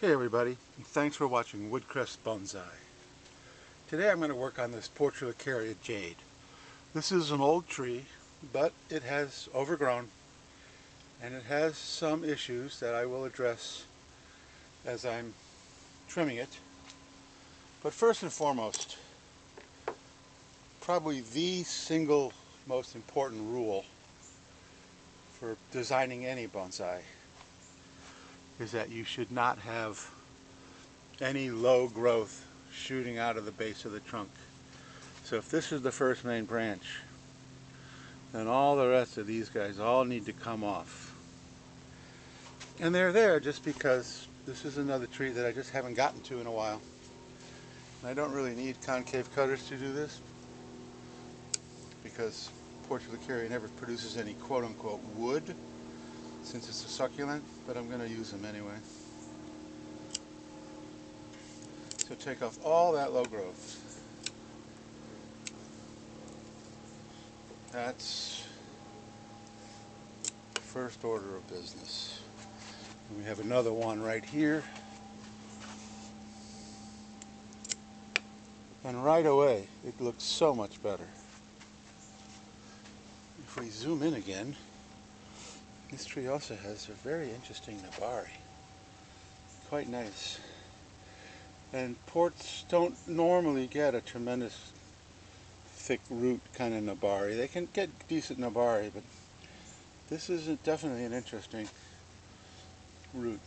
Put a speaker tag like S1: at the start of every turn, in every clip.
S1: Hey everybody, and thanks for watching Woodcrest Bonsai. Today I'm going to work on this Portulacaria Jade. This is an old tree, but it has overgrown and it has some issues that I will address as I'm trimming it. But first and foremost, probably the single most important rule for designing any bonsai is that you should not have any low growth shooting out of the base of the trunk. So if this is the first main branch, then all the rest of these guys all need to come off. And they're there just because this is another tree that I just haven't gotten to in a while. And I don't really need concave cutters to do this because Portulacaria never produces any quote-unquote wood since it's a succulent, but I'm going to use them anyway. So take off all that low growth. That's first order of business. And we have another one right here. And right away, it looks so much better. If we zoom in again, this tree also has a very interesting nabari. Quite nice. And ports don't normally get a tremendous thick root kind of nabari. They can get decent nabari, but this is definitely an interesting root.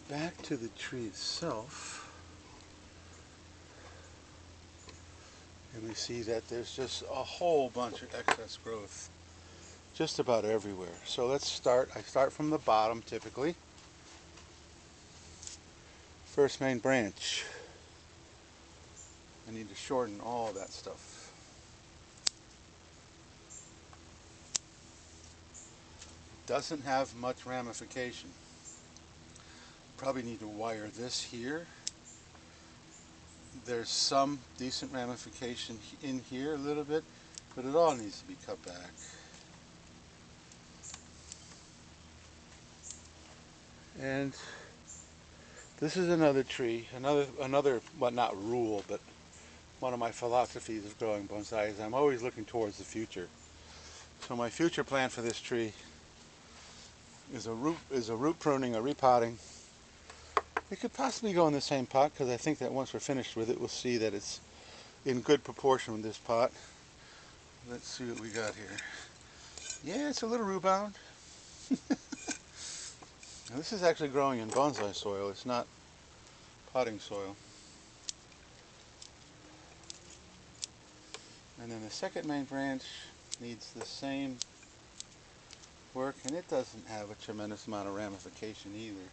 S1: Back to the tree itself. And we see that there's just a whole bunch of excess growth just about everywhere. So let's start. I start from the bottom typically. First main branch. I need to shorten all that stuff. Doesn't have much ramification. Probably need to wire this here. There's some decent ramification in here a little bit, but it all needs to be cut back. And this is another tree, another well, not rule, but one of my philosophies of growing bonsai is I'm always looking towards the future. So my future plan for this tree is a root pruning, a repotting. It could possibly go in the same pot because I think that once we're finished with it, we'll see that it's in good proportion with this pot. Let's see what we got here. Yeah, it's a little root bound. Now, this is actually growing in bonsai soil. It's not potting soil. And then the second main branch needs the same work, and it doesn't have a tremendous amount of ramification either.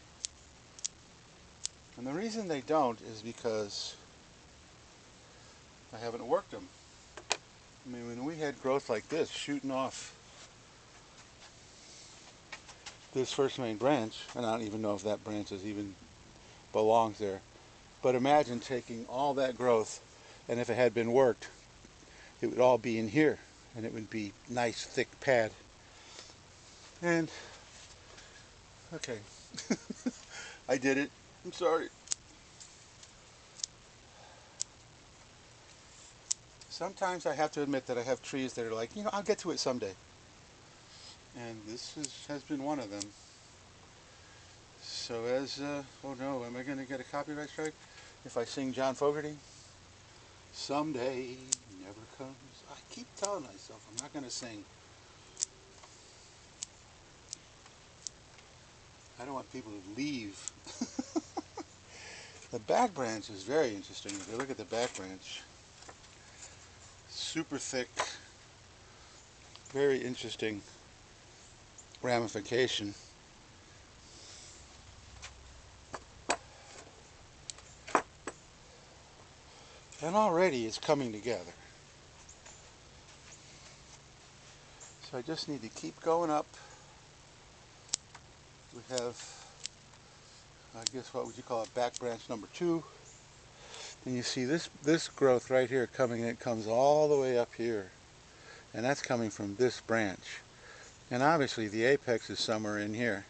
S1: And the reason they don't is because I haven't worked them. I mean, when we had growth like this shooting off this first main branch, and I don't even know if that branch even belongs there, but imagine taking all that growth, and if it had been worked, it would all be in here, and it would be nice thick pad. And okay, I did it. I'm sorry. Sometimes I have to admit that I have trees that are like, I'll get to it someday. And this has been one of them. So oh no, am I going to get a copyright strike if I sing John Fogerty? Someday never comes. I keep telling myself I'm not going to sing. I don't want people to leave. The back branch is very interesting. If you look at the back branch, super thick, very interesting ramification. And already it's coming together. So I just need to keep going up. We have, I guess, what would you call it, back branch number 2. And you see this growth right here coming, it comes all the way up here. And that's coming from this branch. And obviously the apex is somewhere in here.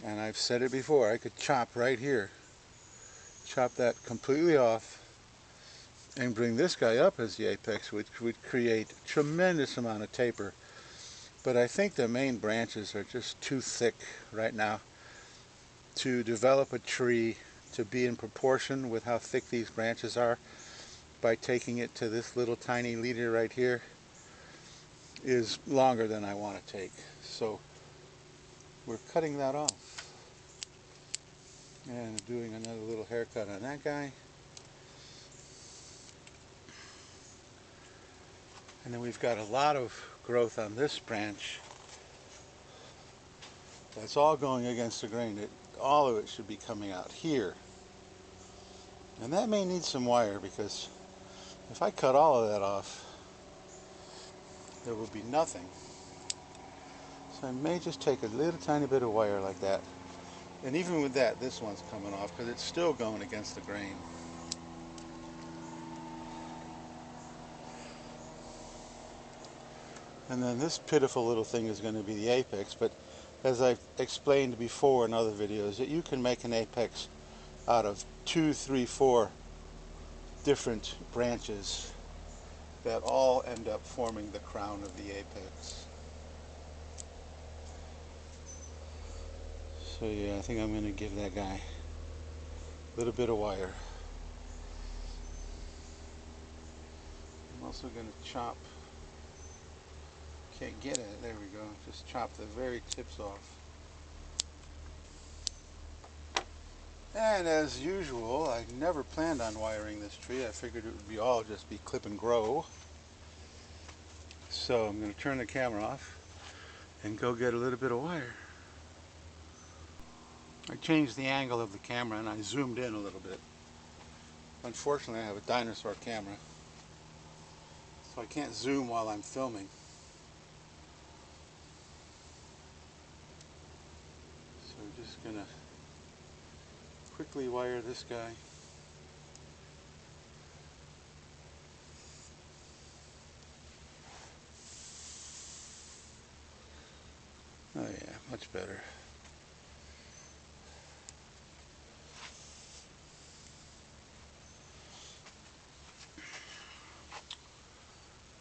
S1: And I've said it before, I could chop right here. Chop that completely off and bring this guy up as the apex, which would create a tremendous amount of taper. But I think the main branches are just too thick right now to develop a tree to be in proportion with how thick these branches are. By taking it to this little tiny leader right here is longer than I want to take. So we're cutting that off and doing another little haircut on that guy. And then we've got a lot of growth on this branch. That's all going against the grain. All of it should be coming out here. And that may need some wire, because if I cut all of that off, there will be nothing. So I may just take a little tiny bit of wire like that. And even with that, this one's coming off because it's still going against the grain. And then this pitiful little thing is going to be the apex, but as I've explained before in other videos, that you can make an apex out of 2, 3, 4 different branches that all end up forming the crown of the apex. So yeah, I think I'm going to give that guy a little bit of wire. I'm also going to chop, can't get it, there we go, just chop the very tips off. And as usual, I never planned on wiring this tree. I figured it would be all just be clip and grow. So I'm going to turn the camera off and go get a little bit of wire. I changed the angle of the camera and I zoomed in a little bit. Unfortunately, I have a dinosaur camera, so I can't zoom while I'm filming. So we're just going to quickly wire this guy. Oh yeah, much better.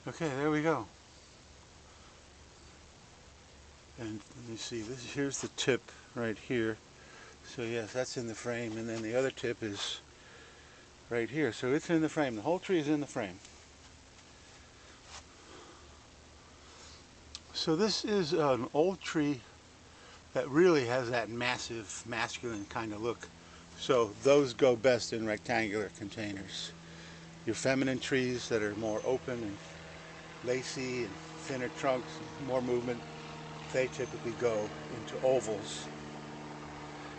S1: Okay, there we go. And let me see, here's the tip right here. So yes, that's in the frame, and then the other tip is right here. So it's in the frame. The whole tree is in the frame. So this is an old tree that really has that massive masculine kind of look. So those go best in rectangular containers. Your feminine trees that are more open and lacy and thinner trunks, more movement, they typically go into ovals.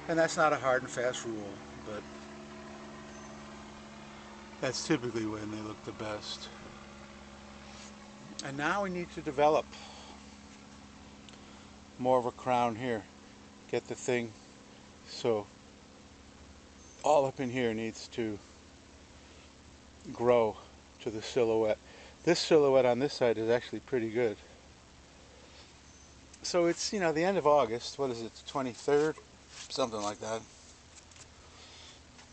S1: And that's not a hard and fast rule, but that's typically when they look the best. And now we need to develop more of a crown here. Get the thing so all up in here needs to grow to the silhouette. This silhouette on this side is actually pretty good. So it's, you know, the end of August. What is it, the 23rd? Something like that.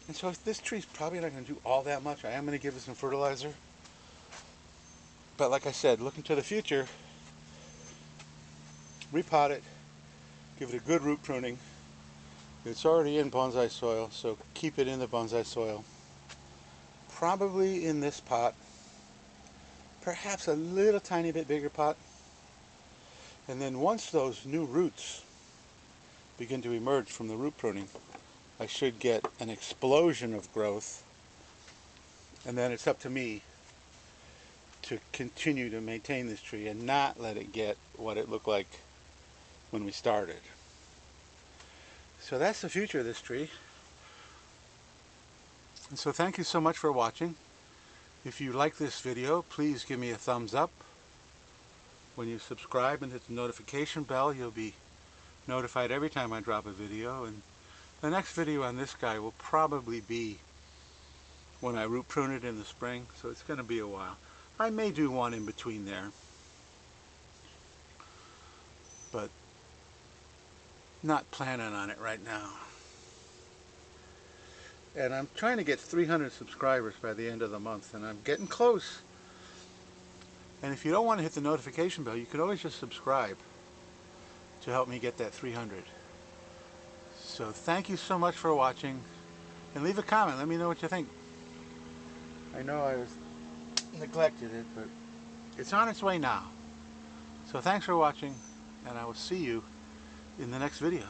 S1: And so this tree's probably not going to do all that much. I am going to give it some fertilizer. But like I said, looking to the future, repot it, give it a good root pruning. It's already in bonsai soil, so keep it in the bonsai soil. Probably in this pot, perhaps a little tiny bit bigger pot. And then once those new roots begin to emerge from the root pruning, I should get an explosion of growth. And then it's up to me to continue to maintain this tree and not let it get what it looked like when we started. So that's the future of this tree. And so thank you so much for watching. If you like this video, please give me a thumbs up. When you subscribe and hit the notification bell, you'll be notified every time I drop a video. And the next video on this guy will probably be when I root prune it in the spring, so it's going to be a while. I may do one in between there, but not planning on it right now. And I'm trying to get 300 subscribers by the end of the month, and I'm getting close. And if you don't want to hit the notification bell, you could always just subscribe to help me get that 300. So thank you so much for watching, and leave a comment. Let me know what you think. I know I neglected it, but it's on its way now. So thanks for watching, and I will see you in the next video.